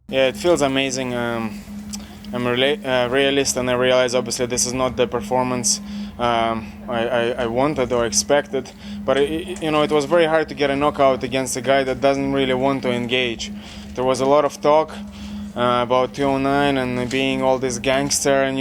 Yeah, it feels amazing. I'm a realist, and I realize obviously this is not the performance I wanted or expected. But it was very hard to get a knockout against a guy that doesn't really want to engage. There was a lot of talk about 209 and being all this gangster and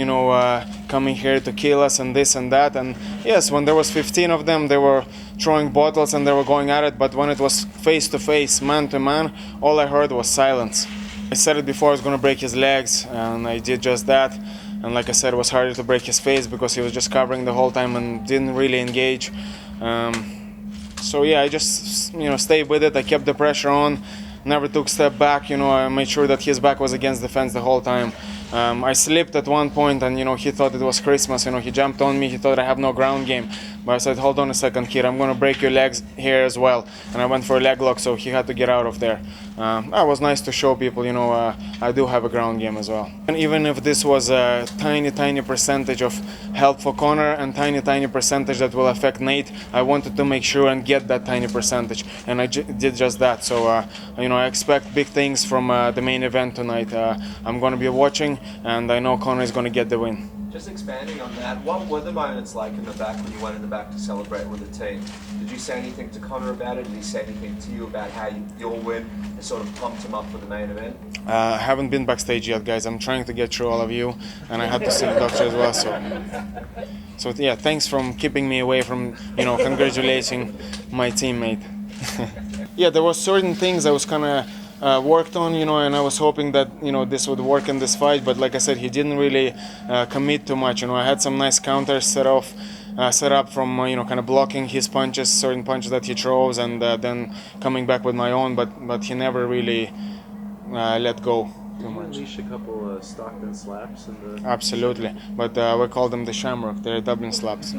coming here to kill us and this and that. And yes, when there was 15 of them, they were throwing bottles and they were going at it. But when it was face to face, man to man, all I heard was silence. I said it before, I was going to break his legs, and I did just that. And like I said, it was harder to break his face because he was just covering the whole time and didn't really engage. So yeah, I just stayed with it. I kept the pressure on, never took a step back. I made sure that his back was against the fence the whole time. I slipped at one point, and he thought it was Christmas. He jumped on me. He thought I have no ground game. But I said, hold on a second, kid. I'm going to break your legs here as well. And I went for a leg lock, so he had to get out of there. It was nice to show people, I do have a ground game as well. And even if this was a tiny percentage of help for Conor and tiny percentage that will affect Nate, I wanted to make sure and get that tiny percentage. And I did just that. So, I expect big things from the main event tonight. I'm going to be watching, and I know Conor is going to get the win. Just expanding on that, what were the moments like in the back when you went in the back to celebrate with the team? Did you say anything to Conor about it? Did he say anything to you about how your win has sort of pumped him up for the main event? I haven't been backstage yet, guys. I'm trying to get through all of you, and I had to see the doctor as well. So yeah, thanks for keeping me away from congratulating my teammate. Yeah, there were certain things I was kind of worked on, and I was hoping that this would work in this fight, but like I said, he didn't really commit too much. I had some nice counters set up from kind of blocking his punches, certain punches that he throws, and then coming back with my own, but he never really let go too much. Unleash a couple of Stockton slaps in the... Absolutely, but we call them the Shamrock. They're Dublin slaps.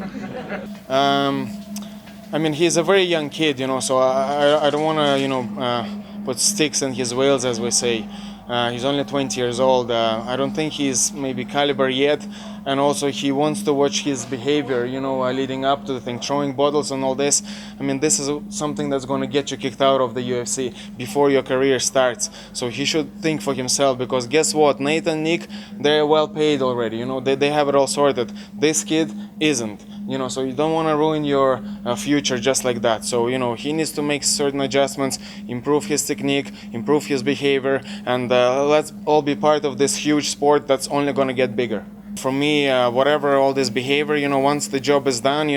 I mean, he's a very young kid, so I don't want to put sticks in his wheels, as we say. He's only 20 years old. I don't think he's maybe caliber yet, and also he wants to watch his behavior, leading up to the thing, throwing bottles and all this. I mean, this is something that's going to get you kicked out of the UFC before your career starts. So he should think for himself, because guess what? Nate and Nick, they're well paid already. They have it all sorted. This kid isn't. So you don't want to ruin your future just like that. So, he needs to make certain adjustments, improve his technique, improve his behavior, and let's all be part of this huge sport that's only going to get bigger. For me, whatever all this behavior, once the job is done,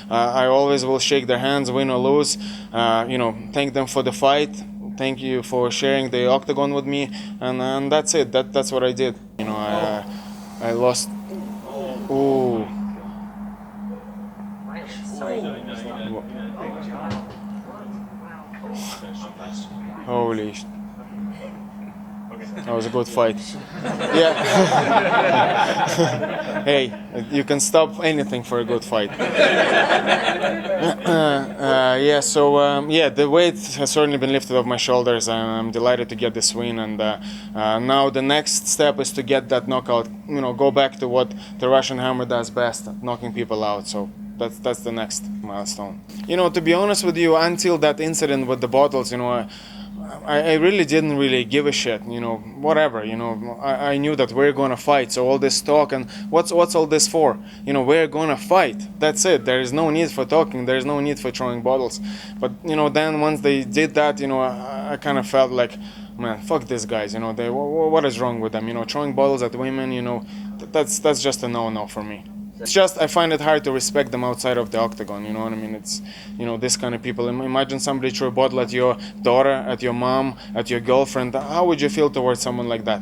I always will shake their hands, win or lose, thank them for the fight. Thank you for sharing the octagon with me, and that's it. That's what I did. I lost. Ooh. Holy. That was a good fight. Yeah. Hey, you can stop anything for a good fight. The weight has certainly been lifted off my shoulders. I'm delighted to get this win, and now the next step is to get that knockout. Go back to what the Russian Hammer does best, knocking people out. So that's the next milestone. To be honest with you, until that incident with the bottles, I really didn't really give a shit, whatever, I knew that we're gonna fight, so all this talk and what's all this for? We're gonna fight, that's it. There is no need for talking, there is no need for throwing bottles. But, then once they did that, I kind of felt like, man, fuck these guys, what is wrong with them? Throwing bottles at women, that's just a no-no for me. It's just, I find it hard to respect them outside of the octagon, you know what I mean? It's, this kind of people. Imagine somebody threw a bottle at your daughter, at your mom, at your girlfriend. How would you feel towards someone like that?